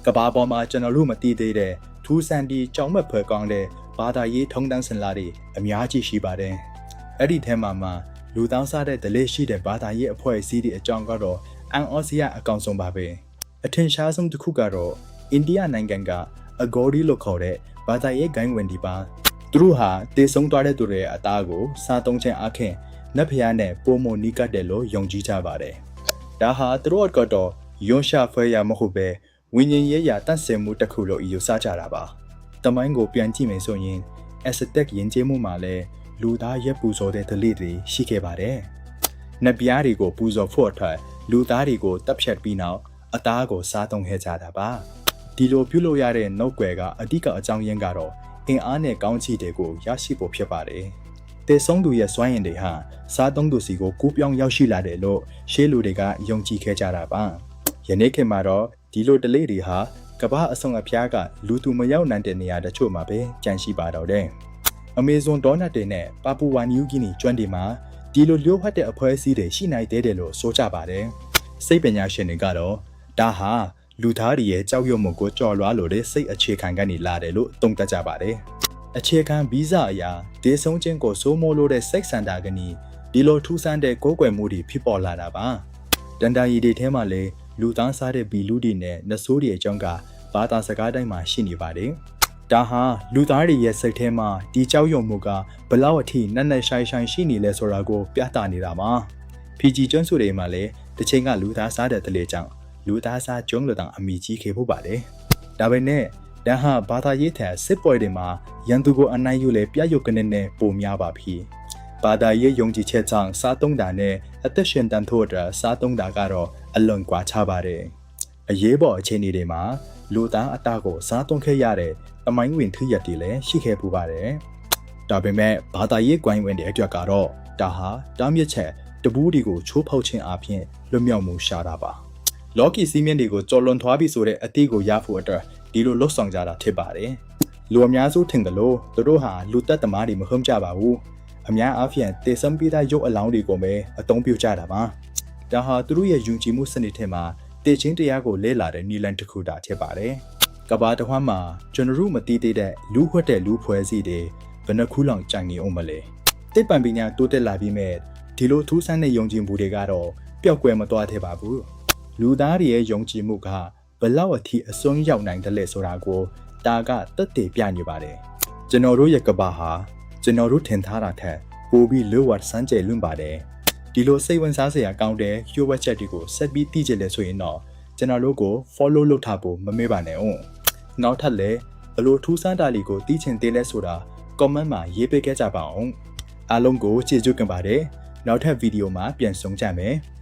ကဘာပေါ်မှာကျွန်တော်တို့မသိသေးတဲ့ထူးဆန်းပြီးကြောင်မက်ဖွယ်ကောင်းတဲ့ဘာသာရေးထုံးတမ်းစင်လာတွေအများကြီးရှိပါတယ်။အဲ့ဒီထဲမှာလူတောင်းစားတဲ့ဒလေးရှိတဲ့ဘာသာရေးအဖွဲ့အစည်းတွေအကြောင်းကတော့အန်အော်စီယာအကောင်ဆုံးပါပဲ။အထင်ရှားဆုံးတစ်ခုကတော့အိန္ဒိယနိုင်ငံကအဂေါ်ဒီလို့ခေါ်တဲ့ဘာသာရေးဂိုင်းဝင်ဒီပါသူတို့ဟာတည်ဆုံသွားတဲ့သူတွေရဲ့အသားကိုစားသုံးခြင်းအခင်နတ်ဖျားနဲ့ပိုမိုနီးကပ်တယ်လို့ယုံကြည်ကြပါတယ်။ဒါဟာသူတို့ကတော့ယွန်ရှာဖွဲရမဟုတ်ပဲဝိညာဉ်ရေးရာတန့်စင်မှုတစ်ခုလို့ယူဆကြတာပါ။တမိုင်းကိုပြန်ကြည့်မယ်ဆိုရင်အက်စတက်ယဉ်ကျေးမှုမှာလည်းလူသားရက်ပူဇော်တဲ့ဓလေ့တွေရှိခဲ့ပါတယ်။နတ်ပြားတွေကိုပူဇော်ဖို့အတွက်လူသားတွေကိုတပ်ဖြတ်ပြီးနောက်အသားကိုစားသုံးခဲ့ကြတာပါ။ဒီလိုပြုလုပ်ရတဲ့နှုတ်ကွယ်ကအဓိကအကြောင်းရင်းကတော့အင်အားနဲ့ကောင်းချီးတွေကိုရရှိဖို့ဖြစ်ပါတယ်။တေဆုံးသူရဲ့စွမ်းရည်တွေဟာစားသုံးသူစီကိုကူးပြောင်းရောက်ရှိလာတယ်လို့ရှေးလူတွေကယုံကြည်ခဲ့ကြတာပါ။ယနေ့ခေတ်မှာတော့ဒီလိုဓလေ့တွေဟာကမ္ဘာအဆုံးအဖျားကလူသူမရောက်နိုင်တဲ့နေရာတချို့မှာပဲကျန်ရှိပါတော့တယ်။အမေဇွန်ဒေါနတ်တွေနဲ့ပါပူဝါနယူးဂီနီကျွန်းတွေမှာဒီလိုလျှို့ဝှက်တဲ့အဖွဲ့အစည်းတွေရှိနိုင်သေးတယ်လို့ဆိုကြပါတယ်။စိတ်ပညာရှင်တွေကတော့ဒါဟာလူသားတွေရဲ့ကြောက်ရွံ့မှုကိုကြော်လွှားလို့တဲ့စိတ်အခြေခံကနေလာတယ်လို့သုံးသပ်ကြပါတယ်။အခြေခံဗီဇအရာဒေဆုံးချင်းကိုစိုးမိုးလို့တဲ့စိတ်ဆန္ဒကနီဒီလိုထူးဆန်းတဲ့ကိုယ်ကွယ်မှုတွေဖြစ်ပေါ်လာတာပါ။တန်တာရီတွေထဲမှာလည်းလူသားစားတဲ့ဘီလူတွေနဲ့နဆိုးတွေအကြောင်းကဘာသာစကားတိုင်းမှာရှိနေပါတယ်။ဒါဟာလူသားတွေရဲ့စိတ်ထဲမှာဒီကြောက်ရွံ့မှုကဘလောက်အထိနက်နက်ရှိုင်းရှိုင်းရှိနေလဲဆိုတာကိုပြသနေတာပါ။ဖီဂျီကျွန်းစုတွေမှာလည်းတစ်ချိန်ကလူသားစားတဲ့တလေကြောင့်လူသားစားကျုံးလို့တောင်အမိကြီးခဲ့ဖို့ပါလေ။ဒါပေမဲ့ဒါဟာဘာသာရေးထက်စစ်ပွဲတွေမှာရန်သူကိုအနိုင်ယူလေပြရုပ်ကနေနဲ့ပုံများပါပြီ။ဘာသာရေးယုံကြည်ချက်ကြောင့်စားသုံးတာနဲ့အသက်ရှင်တန်ဖို့အတွက်စားသုံးတာကတော့အလွန်ကွာခြားပါတယ်။အရေးပေါ်အခြေအနေတွေမှာလူသားအသားကိုစားသုံးခဲ့ရတဲ့တမိုင်းဝင်ထူးရည်လည်းရှိခဲ့ပူပါတယ်။ဒါပေမဲ့ဘာသာရေးကွိုင်းဝင်တဲ့အတွက်ကတော့ဒါဟာတားမြစ်ချက်တပူးတွေကိုချိုးဖောက်ခြင်းအပြင်လွတ်မြောက်မှုရှာတာပါ။လော်ကီစီးမြင့်တွေကိုကြော်လွန်ထွားပြီးဆိုတဲ့အသည့်ကိုရဖို့အတွက်ဒီလိုလှုပ်ဆောင်ကြတာဖြစ်ပါတယ်။လူအများစုထင်တယ်လို့သူတို့ဟာလူသက်သမားတွေမဟုတ်ကြပါဘူး။အများအားဖြင့်တေဆမ်ပိသားရုပ်အလောင်းတွေကိုပဲအသုံးပြုကြတာပါ။ဒါဟာသူတို့ရဲ့ယုံကြည်မှုစနစ်ထဲမှာတည်ခြင်းတရားကိုလဲလာတဲ့နီလန်တစ်ခုတာဖြစ်ပါတယ်။ကဘာတဝမ်းမှာကျွန်တော်တို့မသိသေးတဲ့လူဝှက်တဲ့လူဖွဲစီတွေဘယ်နှခုလောက်ကြံနေအောင်မလဲ။တစ်ပံပညာတိုးတက်လာပြီးမဲ့ဒီလိုထူးဆန်းတဲ့ယုံကြည်မှုတွေကတော့ပျောက်ကွယ်မသွားသေးပါဘူး။လူသားတွေရဲ့ယုံကြည်မှုကဘလောက်အထိအစွန်းရောက်နိုင်တယ်လဲဆိုတာကိုဒါကသက်သေပြနေပါတယ်။ကျွန်တော်တို့ရဲ့ကဘာဟာကျွန်တော်တို့ထင်ထားတာထက်ပိုပြီးလွတ်ဝတ်စမ်းကြယ်လွန်းပါတယ်။ဒီလိုစိတ်ဝင်စားစရာကောင်းတဲ့လျှို့ဝှက်ချက်တွေကိုဆက်ပြီးသိကြတယ်ဆိုရင်တော့ကျွန်တော်တို့ကို follow လုပ်ထားဖို့မမေ့ပါနဲ့ဦး။နောက်ထပ်လည်းဘလို့ထူးဆန်းတာလီကိုသိချင်သေးလဲဆိုတာ comment မှာရေးပေးခဲ့ကြပါအောင်။အားလုံးကိုကျေးဇူးတင်ပါတယ်။နောက်ထပ်ဗီဒီယိုမှာပြန်ဆုံကြမယ်။